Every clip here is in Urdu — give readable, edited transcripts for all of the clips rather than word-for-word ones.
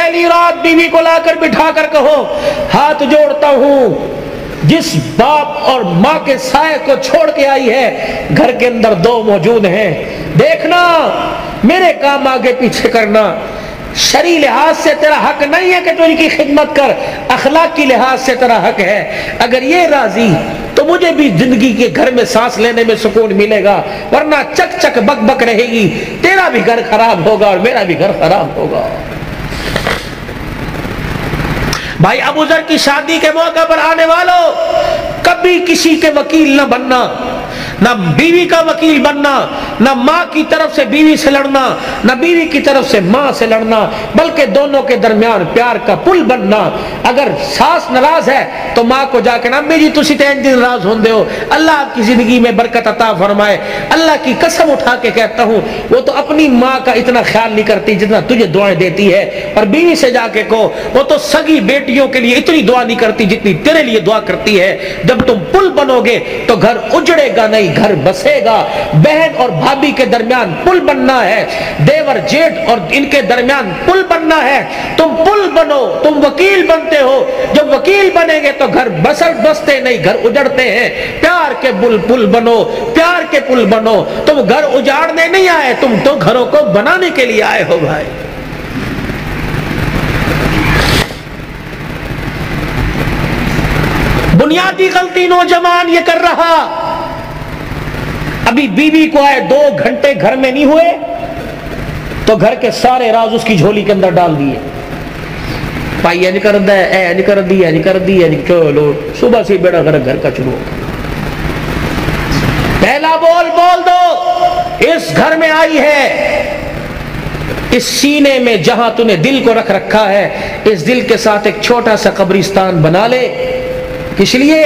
پہلی رات بیوی کو لا کر بٹھا کر کہو ہاتھ جوڑتا ہوں جس باپ اور ماں کے سائے کو چھوڑ کے آئی ہے گھر کے اندر دو موجود ہیں، دیکھنا میرے کام آگے پیچھے کرنا، شرعی لحاظ سے تیرا حق نہیں ہے کہ تو ان کی خدمت کر، اخلاقی لحاظ سے تیرا حق ہے، اگر یہ راضی تو مجھے بھی زندگی کے گھر میں سانس لینے میں سکون ملے گا، ورنہ چک چک بک بک رہے گی، تیرا بھی گھر خراب ہوگا اور میرا بھی گھر خراب ہوگا۔ بھائی ابو ذر کی شادی کے موقع پر آنے والوں، کبھی کسی کے وکیل نہ بننا، نہ بیوی کا وکیل بننا، نہ ماں کی طرف سے بیوی سے لڑنا، نہ بیوی کی طرف سے ماں سے لڑنا، بلکہ دونوں کے درمیان پیار کا پل بننا۔ اگر ساس ناراض ہے تو ماں کو جا کے نا امی جی تسی تے انج ناراض ہوندے ہو، اللہ آپ کی زندگی میں برکت عطا فرمائے، اللہ کی قسم اٹھا کے کہتا ہوں وہ تو اپنی ماں کا اتنا خیال نہیں کرتی جتنا تجھے دعائیں دیتی ہے، اور بیوی سے جا کے کہو وہ تو سگی بیٹیوں کے لیے اتنی دعا نہیں کرتی جتنی تیرے لیے دعا کرتی ہے۔ جب تم پل بنو گے تو گھر اجڑے گا نہیں، گھر بسے گا۔ بہن اور بھابھی کے درمیان پل بننا ہے، دیور جیٹھ اور ان کے درمیان پل بننا ہے، تم پل بنو، تم وکیل بنتے ہو، جب وکیل بنیں گے تو گھر بستے نہیں گھر اجڑتے ہیں۔ پیار کے پل بنو، پیار کے پل بنو، تم گھر اجاڑنے نہیں آئے، تم تو گھروں کو بنانے کے لیے آئے ہو بھائی۔ بنیادی غلطی نوجوان یہ کر رہا، ابھی بیوی کو آئے 2 گھنٹے گھر میں نہیں ہوئے تو گھر کے سارے راز اس کی جھولی کے اندر ڈال دیے، بھائی نہیں کر دا ہے، نہیں کر دی، نہیں کر دی، چلو صبح سے بیڑا گھر کا شروع ہو۔ پہلا بول دو اس گھر میں آئی ہے، اس سینے میں جہاں تو نے دل کو رکھ رکھا ہے اس دل کے ساتھ ایک چھوٹا سا قبرستان بنا لے، اس لیے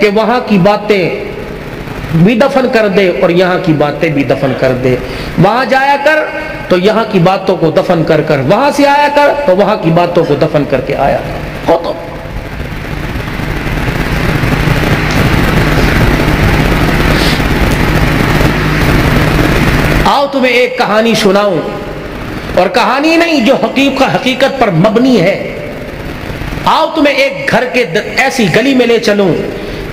کہ وہاں کی باتیں بھی دفن کر دے اور یہاں کی باتیں بھی دفن کر دے۔ وہاں جایا کر تو یہاں کی باتوں کو دفن کر کر، وہاں سے آیا کر تو وہاں کی باتوں کو دفن کر کے آیا ہو۔ تو آؤ تمہیں ایک کہانی سناؤں، اور کہانی نہیں جو حقیقت پر مبنی ہے۔ آؤ تمہیں ایک گھر کے ایسی گلی میں لے چلوں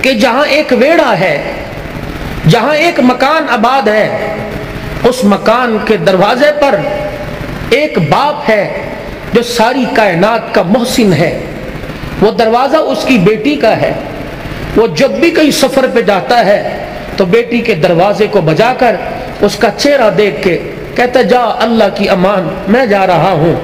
کہ جہاں ایک ویڑا ہے، جہاں ایک مکان آباد ہے، اس مکان کے دروازے پر ایک باپ ہے جو ساری کائنات کا محسن ہے، وہ دروازہ اس کی بیٹی کا ہے، وہ جب بھی کہیں سفر پہ جاتا ہے تو بیٹی کے دروازے کو بجا کر اس کا چہرہ دیکھ کے کہتا جا اللہ کی امان میں جا رہا ہوں۔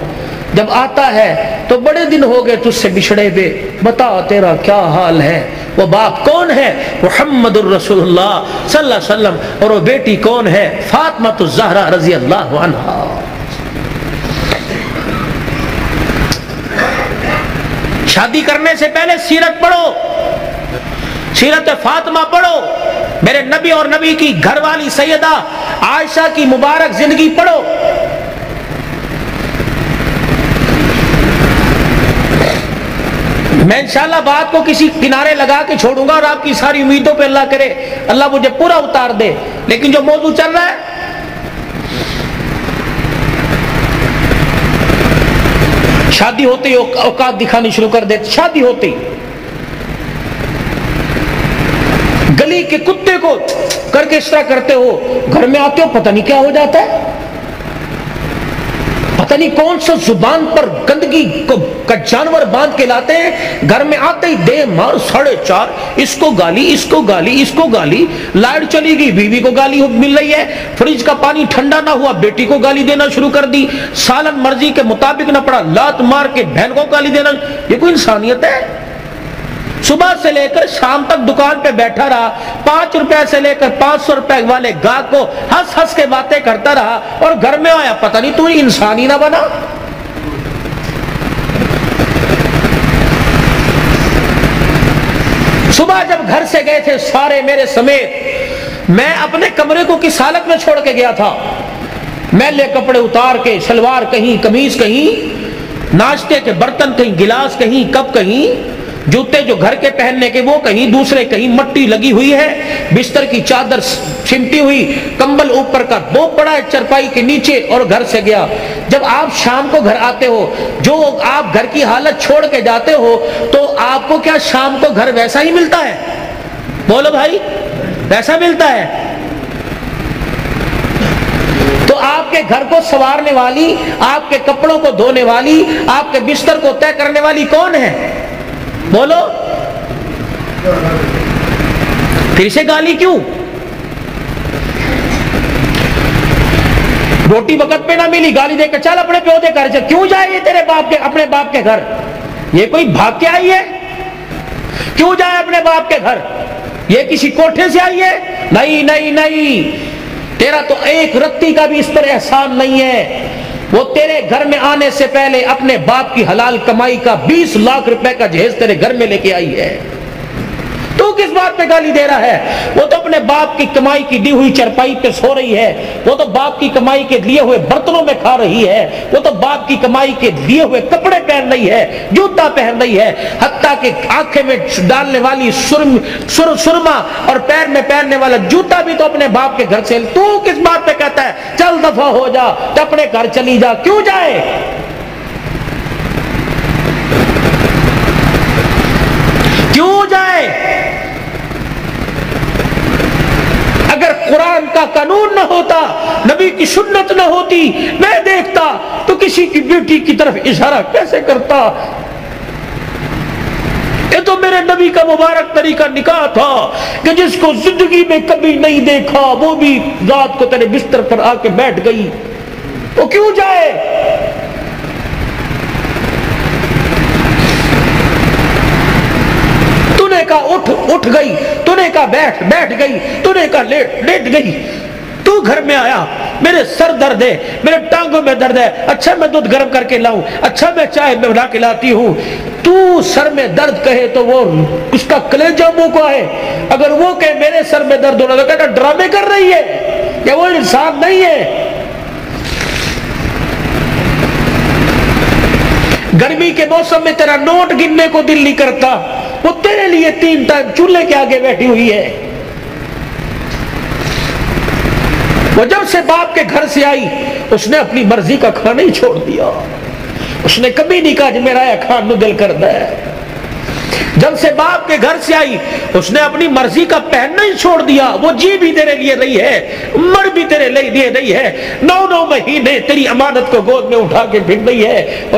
جب آتا ہے تو بڑے دن ہو گئے تجھ سے بچھڑے ہوئے، بتا تیرا کیا حال ہے۔ وہ باپ کون ہے؟ محمد الرسول اللہ صلی اللہ علیہ وسلم، اور وہ بیٹی کون ہے؟ فاطمہ الزہرا رضی اللہ عنہا۔ شادی کرنے سے پہلے سیرت پڑھو، سیرت فاطمہ پڑھو، میرے نبی اور نبی کی گھر والی سیدہ عائشہ کی مبارک زندگی پڑھو۔ میں انشاءاللہ بات کو کسی کنارے لگا کے چھوڑوں گا اور آپ کی ساری امیدوں پہ اللہ کرے اللہ مجھے پورا اتار دے، لیکن جو موضوع چل رہا ہے شادی ہوتی اوقات دکھانی شروع کر دیتے، شادی ہوتی گلی کے کتے کو کر کے اس طرح کرتے ہو، گھر میں آتے ہو پتہ نہیں کیا ہو جاتا ہے، پتہ نہیں کون سا زبان پر گندگی کا جانور باندھ کے لاتے ہیں، گھر میں آتے ہی دے مار 4:30، اس کو گالی اس کو گالی اس کو گالی، لائٹ چلی گئی بیوی کو گالی مل رہی ہے، فریج کا پانی ٹھنڈا نہ ہوا بیٹی کو گالی دینا شروع کر دی، سالن مرضی کے مطابق نہ پڑا لات مار کے بہن کو گالی دینا۔ یہ کوئی انسانیت ہے؟ صبح سے لے کر شام تک دکان پہ بیٹھا رہا، 5 روپے سے لے کر 500 روپے والے گاہک کو ہنس ہنس کے باتیں کرتا رہا، اور گھر میں آیا پتہ نہیں تو انسان ہی نہ بنا۔ صبح جب گھر سے گئے تھے سارے میرے سمیت، میں اپنے کمرے کو کس حالت میں چھوڑ کے گیا تھا، میلے کپڑے اتار کے، شلوار کہیں قمیض کہیں، ناشتے کے برتن کہیں، گلاس کہیں، کپ کہیں، جوتے جو گھر کے پہننے کے وہ کہیں دوسرے، کہیں مٹی لگی ہوئی ہے، بستر کی چادر سمٹی ہوئی، کمبل اوپر کا بو پڑا ہے چرپائی کے نیچے، اور گھر سے گیا۔ جب آپ شام کو گھر آتے ہو، جو آپ گھر کی حالت چھوڑ کے جاتے ہو، تو آپ کو کیا شام کو گھر ویسا ہی ملتا ہے؟ بولو بھائی، ویسا ملتا ہے؟ تو آپ کے گھر کو سنوارنے والی، آپ کے کپڑوں کو دھونے والی، آپ کے بستر کو طے کرنے والی کون ہے؟ بولو۔ پھر سے گالی کیوں؟ روٹی وقت پہ نہ ملی، گالی دے کے چل اپنے پیو دے گھر سے۔ کیوں جائے یہ تیرے باپ کے، اپنے باپ کے گھر؟ یہ کوئی بھاگ کے آئی ہے؟ کیوں جائے اپنے باپ کے گھر؟ یہ کسی کوٹھے سے آئی ہے؟ نہیں نہیں نہیں، تیرا تو ایک رتی کا بھی اس پر احسان نہیں ہے۔ وہ تیرے گھر میں آنے سے پہلے اپنے باپ کی حلال کمائی کا 20 لاکھ روپے کا جہیز تیرے گھر میں لے کے آئی ہے۔ تو کس بات پہ گالی دے رہا ہے؟ وہ تو اپنے باپ کی کمائی کی دی ہوئی چرپائی پہ سو رہی ہے، وہ تو باپ کی کمائی کے لیے ہوئے برتنوں میں کھا رہی ہے، وہ تو باپ کی کمائی کے لیے ہوئے کپڑے پہن رہی ہے، جوتا پہن رہی ہے، حتیٰ کہ آنکھیں میں ڈالنے والی سرما اور پیر میں پہننے والا جوتا بھی تو اپنے باپ کے گھر سے۔ تو کس بات پہ کہتا ہے چل دفع ہو جا، تو اپنے گھر چلی جا؟ کیوں جائے؟ کیوں جائے؟ اگر قرآن کا قانون نہ ہوتا، نبی کی سنت نہ ہوتی، میں دیکھتا تو کسی کی بیٹی کی طرف اشارہ کیسے کرتا؟ یہ تو میرے نبی کا مبارک طریقہ نکاح تھا کہ جس کو زندگی میں کبھی نہیں دیکھا وہ بھی رات کو تیرے بستر پر آ کے بیٹھ گئی، وہ کیوں جائے؟ تو نے کہا اٹھ گئی، تو نے کہا بیٹھ گئی، تو نے کہا لیٹ گئی۔ تو گھر میں آیا، میرے سر درد ہے، میرے ٹانگوں میں درد ہے، اچھا میں دودھ گرم کر کے لاؤں، اچھا میں چائے میں بنا کے لاتی ہوں۔ تو سر میں درد کہے تو وہ اس کا کلیجہ منہ کو ہے، اگر وہ کہے میرے سر میں درد ہونا تو کہتا ڈرامے کر رہی ہے، کہ وہ انسان نہیں ہے۔ گرمی کے موسم میں تیرا نوٹ گننے کو دل نہیں کرتا، وہ تیرے لیے 3 ٹائم چولہے کے آگے بیٹھی ہوئی ہے۔ وہ جب سے باپ کے گھر سے آئی اس نے اپنی مرضی کا کھانا ہی چھوڑ دیا، اس نے کبھی نہیں کہا کہ میرا یہ کھان نو دل کرتا ہے۔ جب سے باپ کے گھر سے آئی اس نے اپنی مرضی کا پہننا ہی چھوڑ دیا، وہ جی بھی تیرے لیے رہی ہے، مر بھی تیرے لیے رہی ہے، 9 مہینے تیری امانت کو گود میں اٹھا کے پھر رہی ہے۔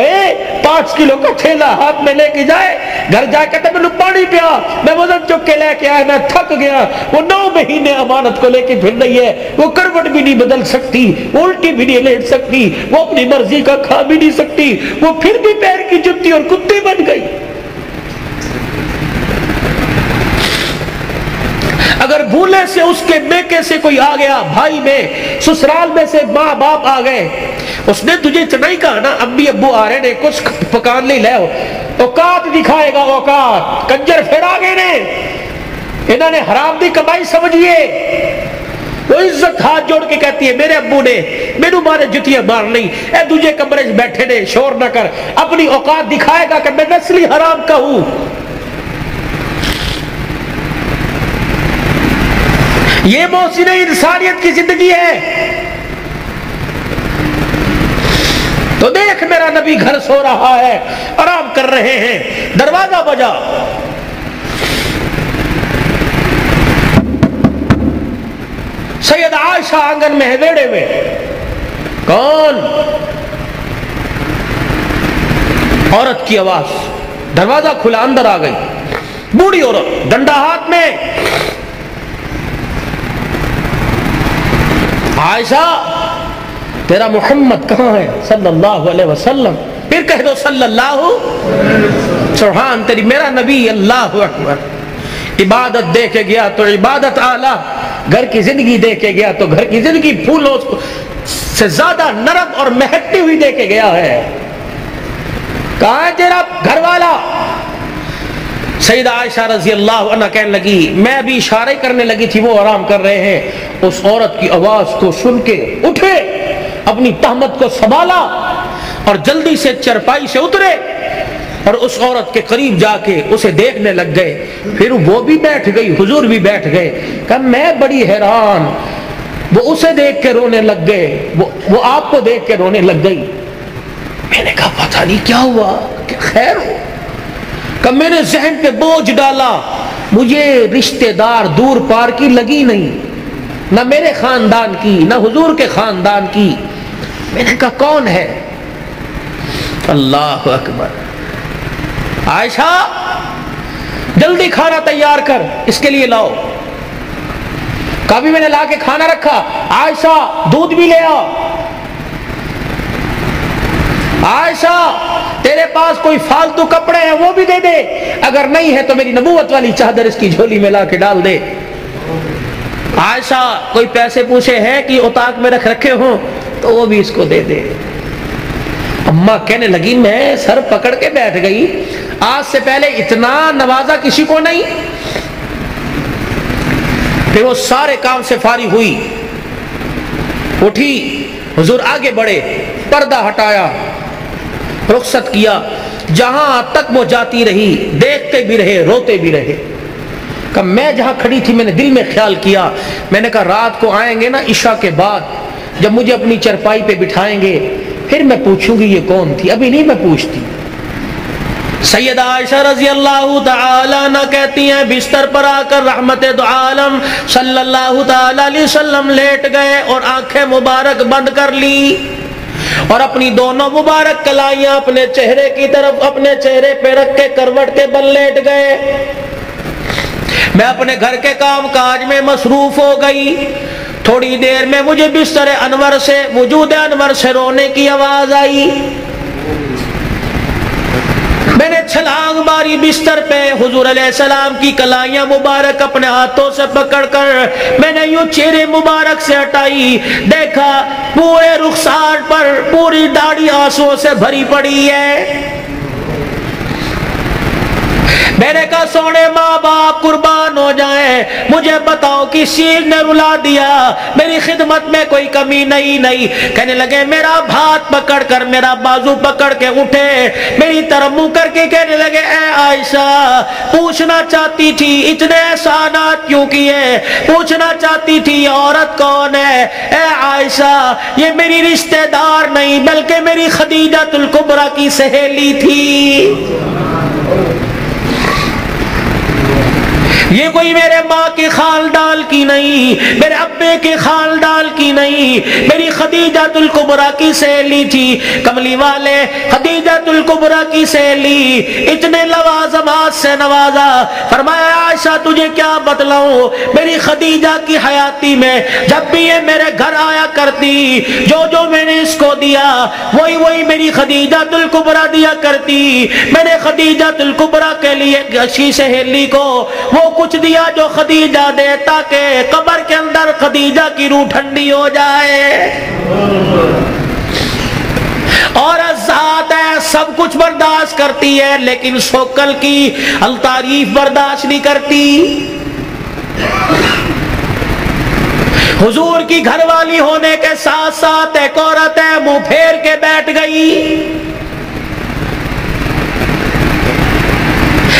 5 کلو کا تھیلا ہاتھ میں لے کے جائے، گھر جا کے کہتے میں پانی پیا، میں وزن چک کے لے کے آیا، میں تھک گیا۔ وہ 9 مہینے امانت کو لے کے پھر رہی ہے، وہ کروٹ بھی نہیں بدل سکتی، وہ الٹی بھی نہیں لیٹ سکتی، وہ اپنی مرضی کا کھا بھی نہیں سکتی، وہ پھر بھی پیر کی جتی اور کتی بن گئی۔ اگر بھولے سے اس کے میکے سے کوئی آ گیا، بھائی میں سسرال میں سے ماں باپ آ گئے، اس نے تجھے نہیں کہا نا امی ابو آ رہے نے کچھ پکان لے لے، اوقات دکھائے گا، اوقات کنجر پھر آ گئے نے، انہوں نے حرام دی کمائی سمجھیے۔ وہ عزت ہاتھ جوڑ کے کہتی ہے میرے ابو نے میرے مارے جتیاں مار نہیں، اے دوجے کمرے سے بیٹھے نے شور نہ کر، اپنی اوقات دکھائے گا کہ میں نسلی حرام کا ہوں۔ یہ محسن انسانیت کی زندگی ہے؟ تو دیکھ میرا نبی گھر سو رہا ہے، آرام کر رہے ہیں، دروازہ بجا، سید عائشہ آنگن میں ہے ویڑے میں، کون؟ عورت کی آواز، دروازہ کھلا، اندر آ گئی بوڑھی عورت، ڈنڈا ہاتھ میں۔ عائشہ تیرا محمد کہاں ہے صلی اللہ علیہ وسلم؟ پھر کہہ دو صلی اللہ، سبحان تیری، میرا نبی اللہ اکبر۔ عبادت دے کے گیا تو عبادت اعلیٰ، گھر کی زندگی دے کے گیا تو گھر کی زندگی پھولوں سے زیادہ نرم اور مہکتی ہوئی دے کے گیا ہے۔ کہاں ہے تیرا گھر والا؟ سیدہ عائشہ رضی اللہ عنہ کہنے لگی، میں بھی اشارے کرنے لگی تھی، وہ آرام کر رہے ہیں، اس عورت کی آواز کو سن کے اٹھے، اپنی تہمت کو سنبھالا اور جلدی سے چرپائی سے اترے اور اس عورت کے قریب جا کے اسے دیکھنے لگ گئے. پھر وہ بھی بیٹھ گئی, حضور بھی بیٹھ گئے. کہ میں بڑی حیران, وہ اسے دیکھ کے رونے لگ گئے, وہ آپ کو دیکھ کے رونے لگ گئی. میں نے کہا پتہ نہیں کیا ہوا, کہ خیر ہو. کہ میں نے ذہن پہ بوجھ ڈالا, مجھے رشتہ دار دور پار کی لگی نہیں, نہ میرے خاندان کی نہ حضور کے خاندان کی. میں نے کہا کون ہے؟ اللہ اکبر. عائشہ جلدی کھانا تیار کر, اس کے لیے لاؤ. کبھی میں نے لا کے کھانا رکھا. عائشہ دودھ بھی لے آ. عائشہ تیرے پاس کوئی فالتو کپڑے ہیں وہ بھی دے دے, اگر نہیں ہے تو میری نبوت والی چادر اس کی جھولی میں لا کے ڈال دے. عائشہ کوئی پیسے پوچھے ہیں کہ اتاق میں رکھے ہوں تو وہ بھی اس کو دے دے. اماں کہنے لگی میں سر پکڑ کے بیٹھ گئی, آج سے پہلے اتنا نوازا کسی کو نہیں. پھر وہ سارے کام سے فارغ ہوئی, اٹھی, حضور آگے بڑھے, پردہ ہٹایا, رخصت کیا. جہاں تک وہ جاتی رہی دیکھتے بھی رہے روتے بھی رہے. کہ میں جہاں کھڑی تھی میں نے دل میں خیال کیا, میں نے کہا رات کو آئیں گے نا عشاء کے بعد, جب مجھے اپنی چرپائی پہ بٹھائیں گے پھر میں پوچھوں گی یہ کون تھی, ابھی نہیں میں پوچھتی. سیدہ عائشہ رضی اللہ تعالی عنہ کہتی ہیں بستر پر آ کر رحمت دو عالم صلی اللہ تعالی علیہ وسلم لیٹ گئے اور آنکھیں مبارک بند کر لی, اور اپنی دونوں مبارک کلائیاں اپنے چہرے کی طرف اپنے چہرے پہ رکھ کے کروٹ کے بل لیٹ گئے. میں اپنے گھر کے کام کاج میں مصروف ہو گئی. تھوڑی دیر میں مجھے بستر انور سے وجود انور سے رونے کی آواز آئی. میں نے چھلانگ ماری بستر پہ, حضور علیہ السلام کی کلائیاں مبارک اپنے ہاتھوں سے پکڑ کر میں نے یوں چہرے مبارک سے ہٹائی. دیکھا پورے رخسار پر پوری داڑھی آنسوؤں سے بھری پڑی ہے. میں نے کہا سونے ماں باپ قربان ہو جائیں, مجھے بتاؤ کس چیز نے رلا دیا, میری خدمت میں کوئی کمی نہیں. کہنے لگے میرا ہاتھ پکڑ کر میرا بازو پکڑ کے اٹھے, میری طرف منہ کر کے کہنے لگے اے عائشہ پوچھنا چاہتی تھی اتنے احسانات کیوں کیے, پوچھنا چاہتی تھی یہ عورت کون ہے. اے عائشہ یہ میری رشتہ دار نہیں بلکہ میری خدیجہ الکبریٰ کی سہیلی تھی. یہ کوئی میرے ماں کے خاندان کی نہیں, میرے ابے کے خاندان کی نہیں, میری خدیجہ الکبریٰ کی سہیلی تھی. کملی والے خدیجہ الکبریٰ کی سہیلی, اتنے لوازمات سے نوازا. فرمایا عائشہ تجھے کیا بتلاؤں, میری خدیجہ کی حیاتی میں جب بھی یہ میرے گھر آیا کرتی, جو میں نے اس کو دیا وہی میری خدیجہ الکبریٰ دیا کرتی. میں نے خدیجہ الکبریٰ کے لیے اچھی سہیلی کو وہ کچھ دیا جو خدیجہ دے, تاکہ قبر کے اندر خدیجہ کی روح ٹھنڈی ہو جائے. اور ذات ہے سب کچھ برداشت کرتی ہے لیکن شوکل کی التعریف برداشت نہیں کرتی. حضور کی گھر والی ہونے کے ساتھ ساتھ ایک عورت ہے منہ پھیر کے بیٹھ گئی.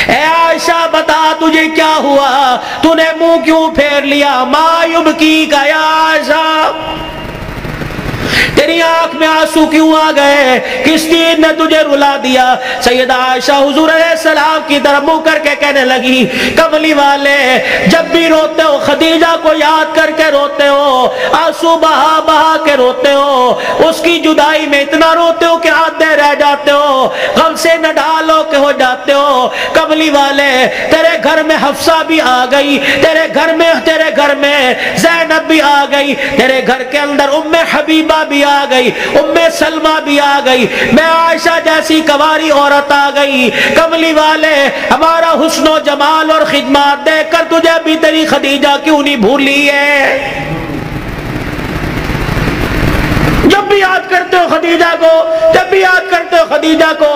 اے عائشہ بتا تجھے کیا ہوا, تو نے منہ کیوں پھیر لیا؟ ما یبکی کا یا عائشہ, تیری آنکھ میں آنسو کیوں آ گئے, کس چیز نے تجھے رلا دیا؟ سیدہ عائشہ حضور علیہ السلام کی طرف منہ کر کے کہنے لگی کملی والے جب بھی روتے ہو خدیجہ کو یاد کر کے روتے ہو, آنسو بہا بہا کے روتے ہو, اس کی جدائی میں اتنا روتے ہو کہ آدھے رہ جاتے ہو, غم سے نہ ڈالو کہ ہو جاتے ہو. کملی والے تیرے گھر میں حفصہ بھی آ گئی, تیرے گھر میں زینب بھی آ گئی, تیرے گھر کے اندر ام حبیبہ بھی آ گئی, ام سلمہ بھی آ گئی, میں عائشہ جیسی کواری عورت آ گئی. کملی والے ہمارا حسن و جمال اور خدمات دیکھ کر تجھے بھی تیری خدیجہ کیوں نہیں بھولی ہے؟ جب بھی یاد کرتے ہو خدیجہ کو, جب بھی یاد کرتے ہو خدیجہ کو,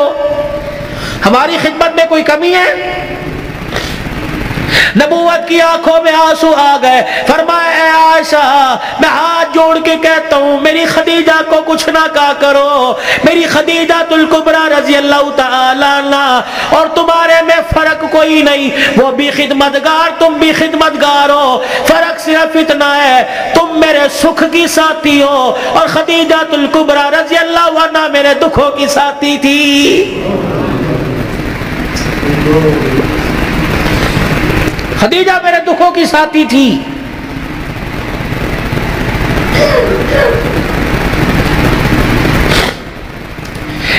ہماری خدمت میں کوئی کمی ہے؟ نبوت کی آنکھوں میں آنسو آ گئے. فرمایا اے عائشہ میں ہاتھ جوڑ کے کہتا ہوں میری خدیجہ کو کچھ نہ کہا کرو. میری خدیجہ الکبریٰ رضی اللہ تعالی عنہ اور تمہارے میں فرق کوئی نہیں. وہ بھی خدمتگار تم بھی خدمتگار ہو. فرق صرف اتنا ہے تم میرے سکھ کی ساتھی ہو اور خدیجہ الکبریٰ رضی اللہ عنہ میرے دکھوں کی ساتھی تھی. خدیجہ میرے دکھوں کی ساتھی تھی.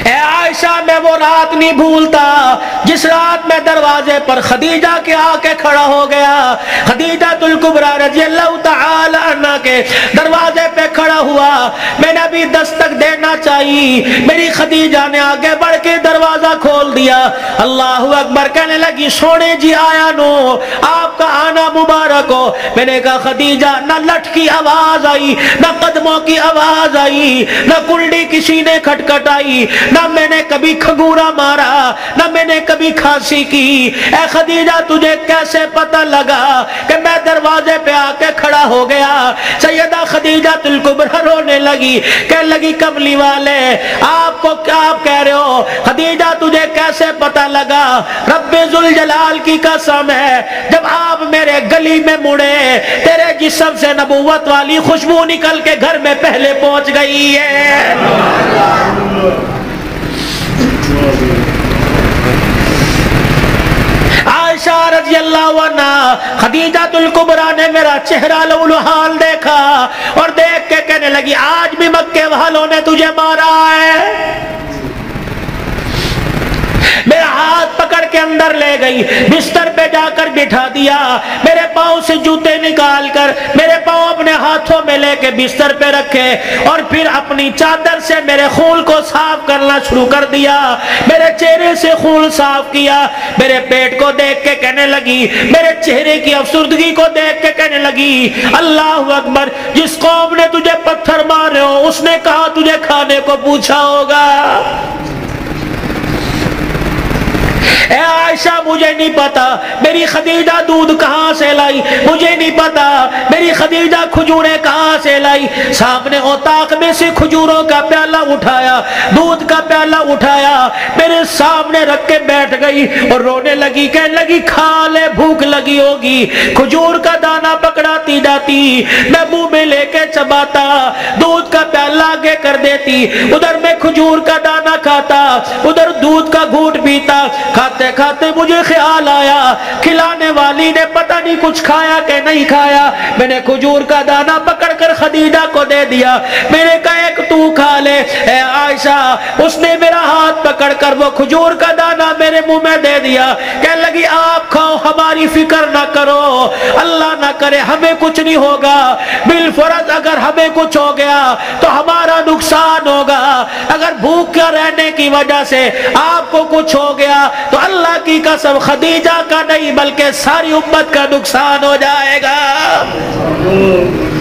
اے عائشہ میں وہ رات نہیں بھولتا جس رات میں دروازے پر خدیجہ کے آ کے کھڑا ہو گیا. خدیجہ الکبریٰ رضی اللہ تعالی عنہ کے دروازے پہ کھڑا ہوا. میں نے ابھی دستک دینا چاہیے. میری خدیجہ نے آگے بڑھ کے دروازہ کھول دیا. اللہ اکبر کہنے لگی سونے جی آیا نو آپ کا آنا مبارک ہو. میں نے کہا خدیجہ نہ لٹ کی آواز آئی نہ قدموں کی آواز آئی نہ کنڈی کسی نے کھٹکھٹائی نہ میں نے کبھی کھگورا مارا نہ میں نے کبھی کھانسی کی. اے خدیجہ تجھے کیسے پتہ لگا کہ میں دروازے پہ آ کے کھڑا ہو گیا؟ سیدہ خدیجہ الکبریٰ رونے لگی. کہنے لگی کملی والے آپ کو کیا آپ کہہ رہے ہو؟ خدیجہ تجھے کیسے پتہ لگا؟ رب ذوالجلال کی قسم ہے جب آپ میرے گلی میں مڑے تیرے جسم سے نبوت والی خوشبو نکل کے گھر میں پہلے پہنچ گئی ہے. عائشہ رضی اللہ عنہ خدیجہ الکبریٰ نے میرا چہرہ لولو حال دیکھا اور دیکھ کے کہنے لگی آج بھی مکے والوں نے تجھے مارا ہے. میرا ہاتھ پکڑ کے اندر لے گئی, بستر پہ جا کر بٹھا دیا, میرے پاؤں سے جوتے نکال کر میرے پاؤں اپنے ہاتھوں میں لے کے بستر پہ رکھے اور پھر اپنی چادر سے میرے خون کو صاف کرنا شروع کر دیا. میرے چہرے سے خون صاف کیا, میرے پیٹ کو دیکھ کے کہنے لگی, میرے چہرے کی افسردگی کو دیکھ کے کہنے لگی اللہ اکبر, جس قوم نے تجھے پتھر مارے ہو اس نے کہا تجھے کھانے کو پوچھا ہوگا. اے عائشہ مجھے نہیں پتا میری خدیجہ دودھ کہاں سے لائی, مجھے نہیں پتا میری خدیجہ کھجوریں کہاں سے لائی. سامنے اوطاق میں سے کھجوروں کا پیالہ اٹھایا, دودھ کا پیالہ اٹھایا, میرے سامنے رکھ کے بیٹھ گئی اور رونے لگی. کہنے لگی کھا لے بھوک لگی ہوگی. کھجور کا دانہ پکڑاتی جاتی, میں منہ میں لے کے چباتا, دودھ کا پیالہ آگے کر دیتی, ادھر میں کھجور کا دانہ کھاتا, ادھر دودھ کا گھونٹ پیتا. کھاتے کھاتے مجھے خیال آیا کھلانے والی نے پتہ نہیں کچھ کھایا کہ نہیں کھایا. میں نے کھجور کا دانہ پکڑ کر خدیجہ کو دے دیا. میں نے کہا ایک تو کھا لے. اے عائشہ اس نے میرا ہاتھ پکڑ کر وہ کھجور کا دانہ میرے منہ میں دے دیا. کہنے لگی آپ کھاؤ, ہماری فکر نہ کرو, اللہ نہ کرے ہمیں کچھ نہیں ہوگا. بالفرض اگر ہمیں کچھ ہو گیا تو ہمارا نقصان ہوگا. اگر بھوک کے رہنے کی وجہ سے آپ کو کچھ ہو گیا تو اللہ کی قسم خدیجہ کا نہیں بلکہ ساری امت کا نقصان ہو جائے گا.